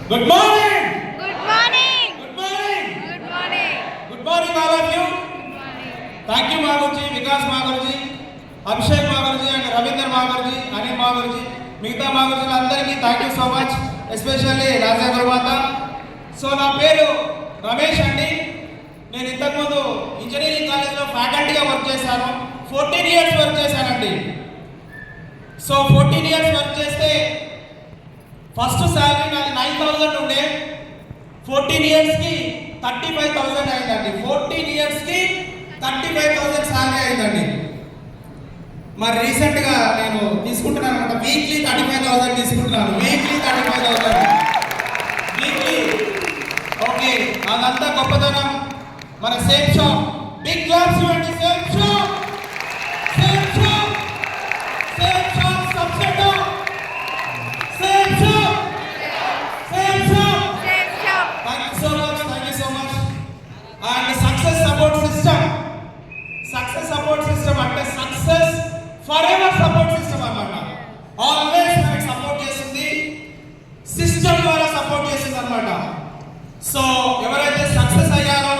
Good morning. Good morning. Good morning. Good morning. Good morning, all of you. Good morning. Thank you, Maguruji, Vikas Maguruji, Abhishek Maguruji, and Ravinder Maguruji, Anil Maguruji. మిగతా మాగురుజులందరికీ thank you so much, especially Raja గురుమాత. సో నా పేరు రమేష్ అండి. నేను ఇంతకుముందు engineering కాలేజ్లో ఫ్యాకల్టీగా వర్క్ చేశాను. 14 ఇయర్స్ వర్క్ చేశానండి. సో 14 ఇయర్స్ వర్క్ చేస్తే ఫస్ట్ శాలరీ నాది 9,000 ఉండే. 14 ఇయర్స్కి 35,000 అయిందండి. 14 ఇయర్స్కి 35,000 శాలరీ అయిందండి. మరి రీసెంట్గా నేను తీసుకుంటున్నాను అనమాట. వీక్లీ 35,000 తీసుకుంటున్నాను. Weekly 35,000 weekly. ఓకే, అదంతా గొప్పతనం. మన సేఫ్ షాప్, బిగ్ క్లాప్స్ ఇవ్వండి. Safe shop, safe shop, safe shop, subset safe shop, safe shop. Safe shop. Thank you so much, thank you so much. And success support system. Success support system అంటే success forever support system అన్నమాట. Always మనకి support చేస్తుంది, system ద్వారా support చేస్తుంది అన్నమాట. So ఎవరైతే success అయ్యారో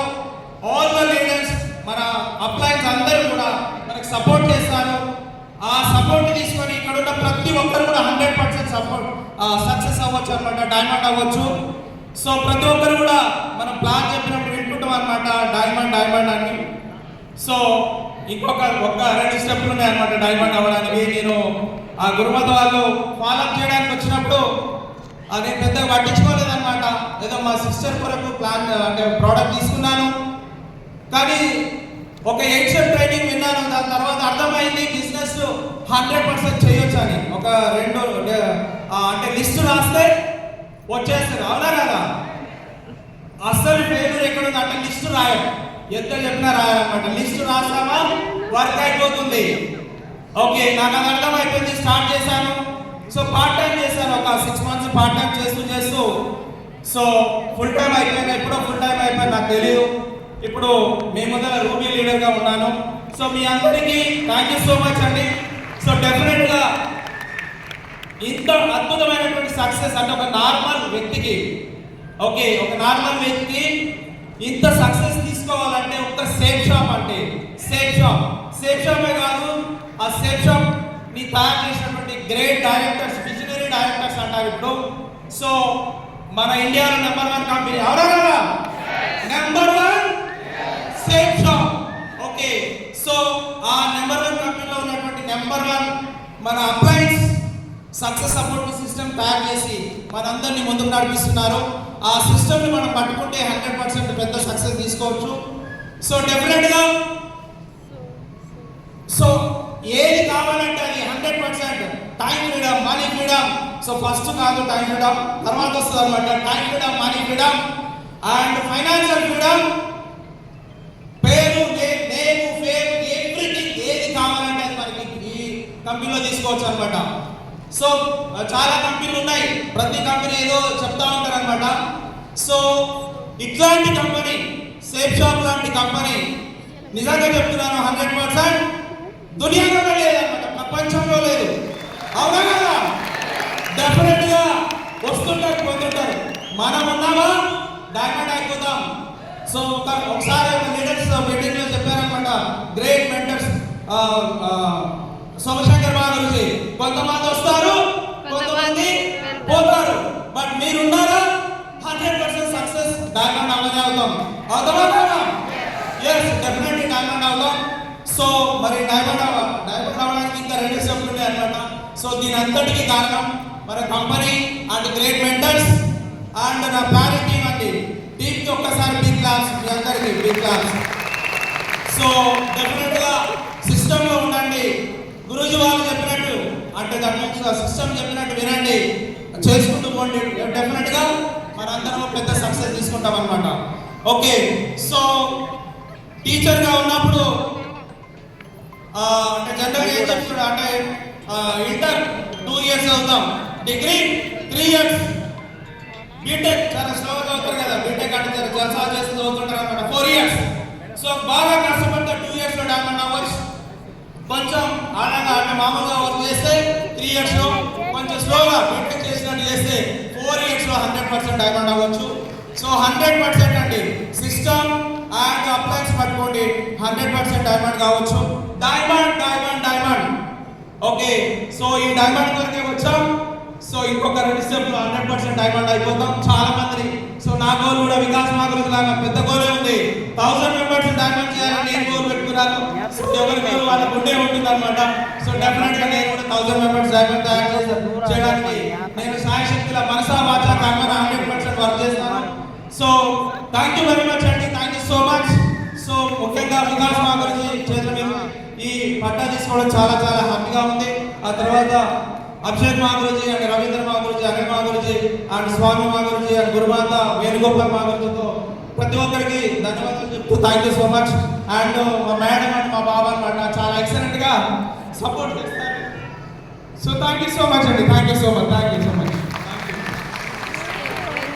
all the leaders, మన అప్లైన్స్ అందరూ కూడా మనకి సపోర్ట్ చేస్తారు. ఆ సపోర్ట్ తీసుకొని ఇక్కడ ఉన్న ప్రతి ఒక్కరు కూడా 100% సపోర్ట్ సక్సెస్ అవ్వచ్చు అనమాట, డైమండ్ అవ్వచ్చు. సో ప్రతి ఒక్కరు కూడా మనం ప్లాన్ చెప్పినప్పుడు వింటుంటాం అనమాట, డైమండ్ డైమండ్ అని. సో ఇంకొక 2 స్టెప్లు ఉన్నాయి అనమాట డైమండ్ అవ్వడానికి. నేను ఆ గురుమత వాళ్ళు ఫాలోఅప్ చేయడానికి వచ్చినప్పుడు నేను పెద్దగా పట్టించుకోలేదన్నమాట. ఏదో మా సిస్టర్ కొరకు ప్లాన్ అంటే ప్రోడక్ట్ తీసుకున్నాను, కానీ ఒక 8 స్టెప్ ట్రైనింగ్ విన్నాను. దాని తర్వాత అర్థమైంది బిజినెస్ 100% చేయొచ్చు అని. ఒక 2 అంటే లిస్టు రాస్తే వచ్చేస్తుంది, అవునా కదా? అసలు ఫెయిల్యూర్ ఎక్కడ ఉంది అంటే లిస్టు రాయడం. ఎంత చెప్పినా రాయాలన్నమాట. లిస్ట్ రాసామా వర్క్ అయిపోతుంది. ఓకే, నాకు అది అర్థమైపోయింది. స్టార్ట్ చేశాను. సో పార్ట్ టైం చేశాను, ఒక 6 మంత్స్ పార్ట్ టైం చేస్తూ సో ఫుల్ టైం అయిపోయాను. ఎప్పుడో ఫుల్ టైం అయిపోయింది నాకు తెలియదు. ఇప్పుడు మీ ముందర రూబీ లీడర్గా ఉన్నాను. సో మీ అందరికీ థ్యాంక్ యూ సో మచ్ అండి. సో డెఫినెట్గా ఇంత అద్భుతమైనటువంటి సక్సెస్ అంటే ఒక నార్మల్ వ్యక్తికి, ఓకే, ఒక నార్మల్ వ్యక్తికి ఇంత సక్సెస్ తీసుకోవాలంటే ఒక సేఫ్ షాప్ అంటే సేఫ్ షాపే కాదు, ఆ సేఫ్ షాప్ ని తయారు చేసినటువంటి గ్రేట్ డైరెక్టర్స్, విజనరీ డైరెక్టర్స్ అంటారు ఇప్పుడు. సో మన ఇండియాలో #1 కంపెనీ ఎవరో కదా, #1 సేఫ్ షాప్. ఓకే, సో ఆ #1 కంపెనీలో ఉన్నటువంటి #1 మన అప్లైన్స్ సక్సెస్ సపోర్ట్ సిస్టమ్ తయారు చేసి మనందరినీ ముందుకు నడిపిస్తున్నారు. ఆ సిస్టమ్ని మనం పట్టుకుంటే 100% పెద్ద సక్సెస్ తీసుకోవచ్చు. సో డెఫినెట్గా సో ఏది కావాలంటే అది 100% time freedom, money freedom. So first కాదు టైం ఫ్రీడమ్, తర్వాత వస్తుంది అనమాట. Time freedom, money freedom and financial freedom. పేరు, నేమ్, ఫేమ్, ఎవ్రీథింగ్ ఏది కావాలంటే అది మనకి ఈ కంపెనీలో తీసుకోవచ్చు అనమాట. సో చాలా కంపెనీలు ఉన్నాయి, ప్రతి కంపెనీ ఏదో చెప్తా ఉంటారు అనమాట. సో ఇట్లాంటి కంపెనీ, సేఫ్ షాప్ లాంటి కంపెనీ నిజంగా చెప్తున్నాను 100% దునియాలో లేదన్నమాట, ప్రపంచంలో లేదు, అవునా కదా? డెఫినెట్గా వస్తుంటారు, పొందుంటారు. మనం ఉన్నామా డైమండ్ అయిపోతాం. సో ఒకసారి లీడర్స్ మీటింగ్లో చెప్పారనమాట, గ్రేట్ మెంటర్స్ సోమశేఖర్ మాగురుజీ, కొంతమంది వస్తారు, కొంతమంది పోతారు, బట్ మీరున్నారా 100% సక్సెస్ డైమండ్ అవ్వనే అవుతాం. అవుతామా కదా? ఎస్, డెఫినెట్లీ డైమండ్ అవుతాం. సో మరి డైమండ్ అవ్వడానికి ఇంకా 2 స్టెప్లు ఉన్నాయి అనమాట. సో దీని అంతటికి కారణం మన company and great mentors and నా ప్లానింగ్ టీమ్ అండి. టీమ్కి ఒక్కసారి బిగ్ క్లాప్స్, మీ అందరికీ బిగ్ క్లాప్స్. సో డెఫినెట్గా సిస్టంలో ఉండండి. గురూజీ వాళ్ళు చెప్పినట్టు అంటే దాని సిస్టమ్ చెప్పినట్టు వినండి, చేసుకుంటూ పోండి. డెఫినెట్గా మనందరం పెద్ద సక్సెస్ తీసుకుంటాం అనమాట. ఓకే, సో టీచర్గా ఉన్నప్పుడు అంటే జనరల్గా ఏం చెప్తున్నాడు అంటే ఇంటర్ 2 ఇయర్స్ చదువుతాం, డిగ్రీ 3 ఇయర్స్, బీటెక్ చాలా స్లోగా చదువుతారు కదా, బీటెక్ అంటే జల్సా చేసి చదువుతుంటారు అనమాట 4 ఇయర్స్. సో బాగా కష్టపడితే 2 ఇయర్స్లో డైమండ్ అవ్వచ్చు. కొంచెం ఆనంగా అంటే మామూలుగా వర్క్ చేస్తే 3 ఇయర్స్లో, కొంచెం స్లోగా బీటెక్ చేసినట్టు చేస్తే 4 ఇయర్స్ లో 100% డైమండ్ అవ్వచ్చు. సో 100% అండి సిస్టమ్ అండ్ అప్లయన్స్ పట్టుకోండి 100% డైమండ్ కావచ్చు. Diamond diamond diamond. Okay, so ఈ డైమండ్ వరకే వచ్చాం. సో ఇంకొక 2 స్టెప్లు 100% డైమండ్ అయిపోతాం చాలా మంది. సో నా గోల్ కూడా వికాస్ మాగురుజు లాగా పెద్ద గోలే ఉంది. 1000 మెంబర్స్ డైమండ్ చేయాలని నేను గోల్ పెట్టుకున్నాను. సో ఎవరి గోల్ వాళ్ళ గుండె ఉంటుంది అనమాట. సో డెఫినెట్ గా నేను కూడా 1000 మెంబర్స్ డైమండ్ చేయడానికి నేను సాయశక్తిలా మనసా వాచా కర్మన 100% వర్క్ చేస్తాను. So thank you very much అండి, thank you so much. So ముఖ్యంగా వికాస్ మాగురుజు చేతుల మీద ఈ పట్టా తీసుకోవడం చాలా చాలా హ్యాపీగా ఉంది. ఆ తర్వాత అభిషేక్ మాగురుజీ అండ్ రవీంద్ర మాగురుజీ, అనిల్ మాగురుజీ అండ్ స్వామి మాగురుజీ అండ్ గురుమాత వేణుగోపాల్ మాగురుజీతో ప్రతి ఒక్కరికి ధన్యవాదాలు చెప్తూ thank you so much. And మా మేడం అండ్ మా బాబా అనమాట చాలా ఎక్సలెంట్ గా సపోర్ట్ చేస్తారు. So thank you so much అండి, thank you so much, thank you so much.